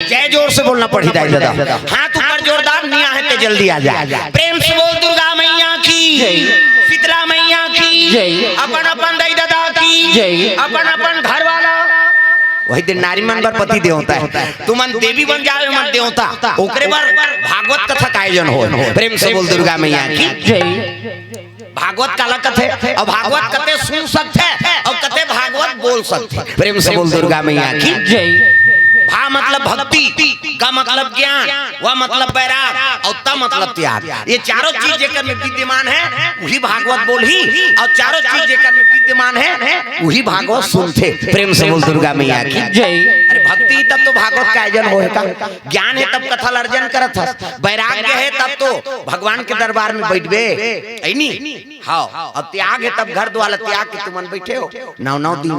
जय जोर से बोलना पड़ी दाई दादा, हाथ ऊपर जोरदार निया है ते जल्दी आ जाए। प्रेम से बोल दुर्गा मैया की जय, शीतला मैया की जय, अपन अपन दाई दादा की जय, अपन अपन घर वाला। वही दिन नारी मन बर पति देवता है, तू मन देवी बन जावे मन देवता, ओकरे बार भागवत कथा का आयोजन हो। प्रेम से बोल दुर्गा मैया की जय। भागवत काला कथे और भागवत कथे सुन सकते और कथे भागवत बोल सकते। प्रेम से बोल दुर्गा मैया की जय। भा मतलब भक्ति, का मतलब ज्ञान, वह मतलब बैराग और ता मतलब त्याग। ये चारों चीज जेकर में विद्यमान है वही भागवत बोल ही, और चारों चीज जेकर में विद्यमान है वही भागवत सुनते। प्रेम से बोल दुर्गा मैया की जय। अरे भक्ति तब तो भागवत का आयोजन होएगा, ज्ञान है तब कथा अर्जन करत है, वैराग्य है तब तो भगवान के दरबार में बैठबे ऐनी। हाँ, और त्याग है तब घर द्वारा त्याग के तुम बैठे हो 9 दिन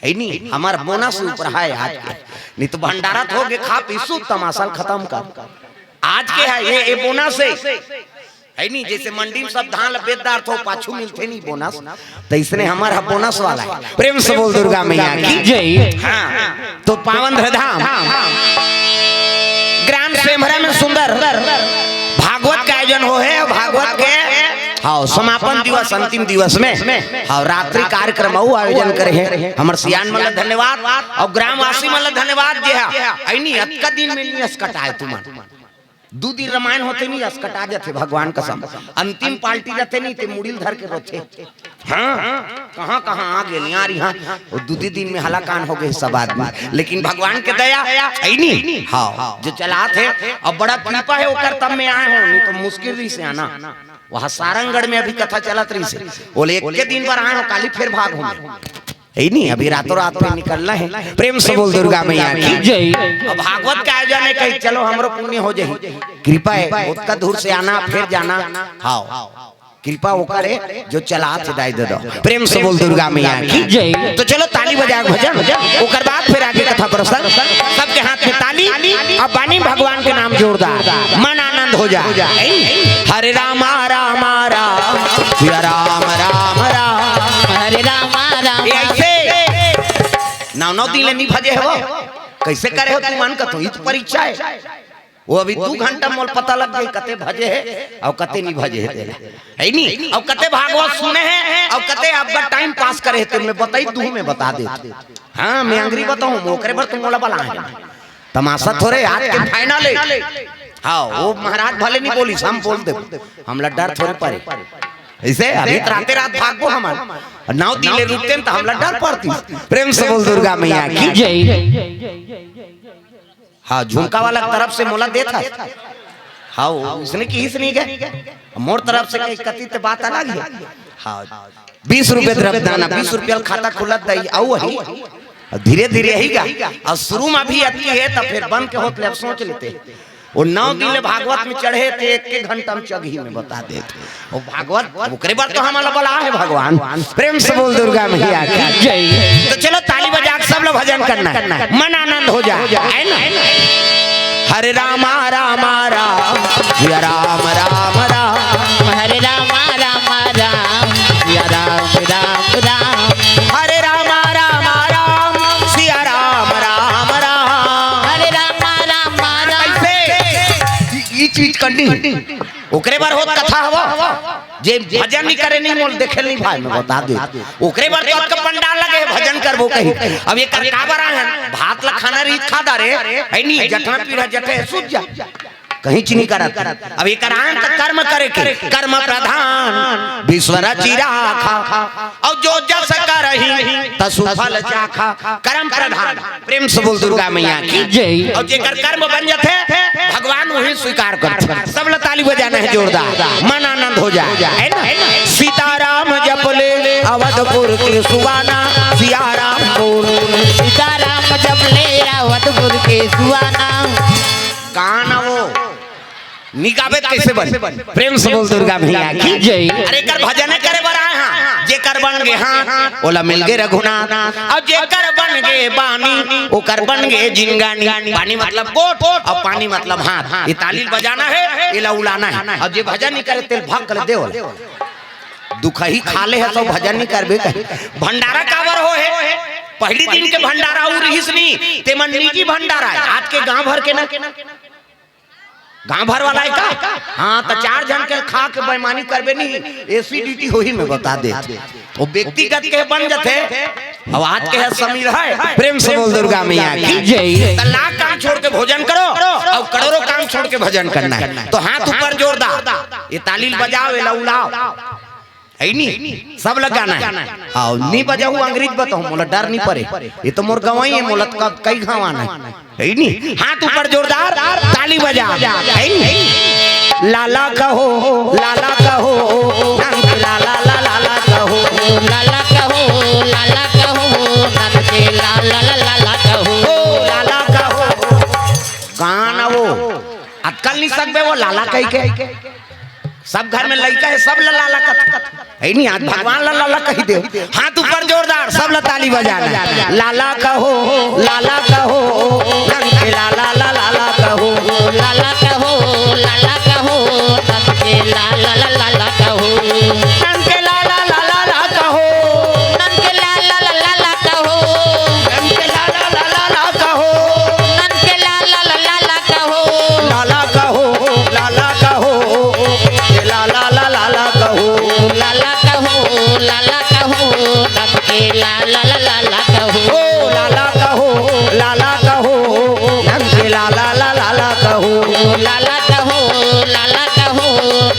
नहीं। हमारा बोनस ऊपर है आज के, नहीं तो भंडारा हो गए खा पी सु तमाशा खत्म कर। आज के है ये बोनस है नहीं, जैसे मंडी में सब धान बेचदार तो पाछू मिलते नहीं बोनस, तो इसने हमारा बोनस वाला है। प्रेम से बोल दुर्गा मैया की जय। हाँ, तो पावन धाम ग्राम सेमरा में सुंदर भागवत का आयोजन हो है। भागवत के हाँ समापन दिवस अंतिम दिवस में हाँ रात्रि कार्यक्रम आयोजन करे हैं। हमारे सियान मतलब धन्यवाद और ग्रामवासी मतलब धन्यवाद जे है। अतका दिन में नहीं अस्कटाए तुमान 2 दिन रामायण होते नहीं अस्कटा जाते भगवान कसम। अंतिम पार्टी रहते नहीं ते मुड़िल धर के रोते। हाँ कहाँ कहाँ आ गए यार यहाँ 2 दिन में हलाकान हो गए सब आदमी, लेकिन भगवान के दया नहीं। हाँ जो चला थे और बड़ा कृपा है वो तब में आए हो, नहीं तो मुश्किल रही से आना। वहाँ सारंगगढ़ में अभी कथा चलत रही से बोले एक के दिन पर आए हो काली फिर भाग हो नहीं, अभी रातों रात में निकलना है। प्रेम से बोल दुर्गा मैया की जय। अब भागवत का आयोजन है कहीं चलो हमरो पुण्य हो जाए, कृपा है उसका दूर से आना फिर जाना। हाँ कृपा वो करे जो चला थे दाई दे दो। प्रेम से बोल दुर्गा मैया की जय। तो चलो ताली बजा भजन ओकर बाद फिर आगे कथा प्रसंग। सबके हाथ में ताली अब बानी भगवान के नाम जोरदार मन आनंद हो जाए। हरे राम राम राम सिया राम राम राम हरे राम राम। ऐसे 9 दिन नहीं भजे हो कैसे करे हो तू मन का, तो इत परीक्षा है। वो अभी 2 घंटा मोल पता लग गई कते भजे है और कते नहीं भजे है नहीं, और कते भागवत सुने हैं और कते आपका टाइम पास करे है। मैं बताई 2 में बता दे। हाँ मैं अंग्रेजी बताऊं मोकरे पर तुम मोला बला है तमाशा थोड़े आज के फाइनल है। हाँ वो महाराज भले नहीं बोली हम बोल दे हमला डर थोड़े पड़े ऐसे अभी राते रात भागो हमारे 9 दिन ले रुकते तो हमला डर पड़ती। प्रेम से बोल दुर्गा मैया की जय। हाँ झुमका वाला तरफ से मोला देता हाँ उसने की हिस्स नहीं गए मोर तरफ से कई कथित बात अलग है। हाँ 20 रुपए तरफ दाना 20 रुपया खाता खुलत दई आउ ही धीरे धीरे ही गा और शुरू में भी अति है तब फिर बंद के होत ले सोच लेते। वो 9 दिन भागवत में चढ़े थे 1 घंटा में चगी में बता देते वो भागवत ओकरे बार तो हमारा बला है भगवान। प्रेम से बोल दुर्गा मैया की जय। तो चलो ताली बजा के सब लोग भजन करना मन आनंद हो जाए ना। हरे राम राम राम सिया राम राम राम हरे राम राम राम सिया राम राम राम हरे राम राम राम सिया राम राम राम हरे राम राम राम। ये चीज करनी ओकरे बार होत कथा हवा जे भजन नहीं करे नहीं मोल देखे नहीं भाई मैं बता दे ओकरे बार तो का पंडाल लगे भजन करबो कहीं। अब ये करकाबर है भात ला खाना रही खादा रे है नहीं जठना पीड़ा जठे सूझ जा कहीं चीनी करत। अब ये करान त कर्म करे के कर्म प्रधान विश्वर चिरा खा और जो जस करही तसु फल चाखा कर्म प्रधान। प्रेम से बोल दुर्गा मैया की जय। और जेकर कर्म बन जाते भगवान वही स्वीकार करते। सब लोग ताली बजाना है जोरदार मन आनंद हो जाए है ना। सीताराम जप ले अवधपुर के सुवाना सियाराम बोल सीताराम जप ले अवधपुर के सुवाना गाना वो निकाबत कैसे बन। प्रेम से बोल दुर्गा मैया की जय। अरे कर भजन करे बरा हां जे कर बन गे हां ओला मिल गे रघुनाथ और जे कर बन गे बानी ओ कर बन गे जिंगानी। पानी मतलब कोट और पानी मतलब हाथ। ये ताली बजाना है ये उलाना है और जे भजन नहीं करे तेल भाग कर देवल दुख ही खा ले है तो भजन नहीं करबे। भंडारा कावर हो है पहली दिन के भंडारा उ रहीस नी ते मन निजी भंडारा है आज के गांव भर के ना गांव भर वाला है का हाँ तो 4 जन के खा के बेईमानी करबे नहीं एसिडिटी होही में बता दे तो व्यक्तिगत के बन जाते अब आज के है समीर है प्रेम से बोल दुर्गा मैया की जय लाख काम छोड़ के भोजन करो और करोड़ों काम छोड़ के भजन करना है तो हाथ ऊपर जोरदार ये तालील बजाओ ये उलाओ है नी सब लगाना है आओ नहीं बजाऊ अंग्रेज बताओ मोला डर नहीं पड़े ये तो मोर गवाई है मोला का कई घावाना है नी हाथ ऊपर जोरदार ताली बजा है नी लाला कहो लाला कहो लाला लाला लाला कहो लाला कहो लाला कहो नंदे लाला लाला कहो लाला कहो गाना वो अक्कल नहीं सकबे वो लाला कह के सब घर में लड़का है सब लाला है नहीं आज भगवान लाला कही दे हाथ ऊपर जोरदार सब ताली बजाना लाला कहो लाला कहो लाला लाला लाला कहो लाला कहो लाला कहो नंदे लाला लाला कहो नंदे लाला लाला लाला कहो नंदे लाला लाला कहो नंदे लाला लाला कहो नंदे लाला लाला कहो लाला कहो लाला कहो लाला लाला कहो लाला कहो लाला कहो नंदे लाला लाला कहो लाला कहो लाला कहो नंदे लाला लाला कहो लाला कहो लाला कहो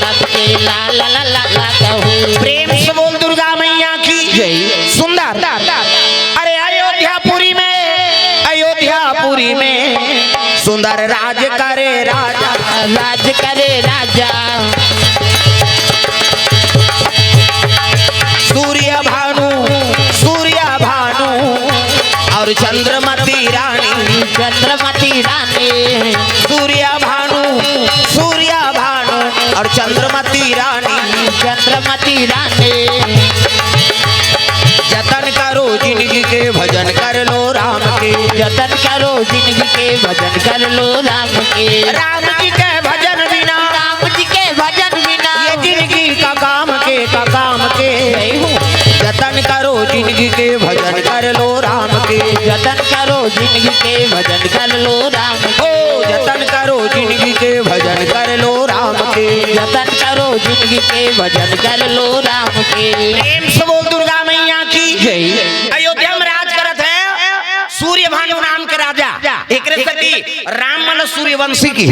नंदे लाला लाला कहो प्रेम से बोल दुर्गा मैया की जय सुंदर अरे अयोध्यापुरी में सुंदर राज करे राजा राज करे राजा सूर्य भानु और चंद्रमती रानी चंद्रमती रानी सूर्य भानु और चंद्रमती रानी चंद्रमती रानी जतन करो जिंदगी के भजन कर लो राम के जतन करो जिंदगी के भजन कर लो राम के राम जी के भजन बिना राम जी के भजन बिना ये जिंदगी का काम के जतन करो जिंदगी के भजन कर लो राम के जतन करो जिंदगी के भजन कर लो राम ओ जतन करो जिंदगी के भजन कर लो राम के जतन करो जिंदगी के भजन कर लो राम के प्रेम से बोल दुर्गा मैया की जय अयोध्या में राज करत है सूर्य भानु नाम के राजा एक राम मतलब सूर्यवंशी की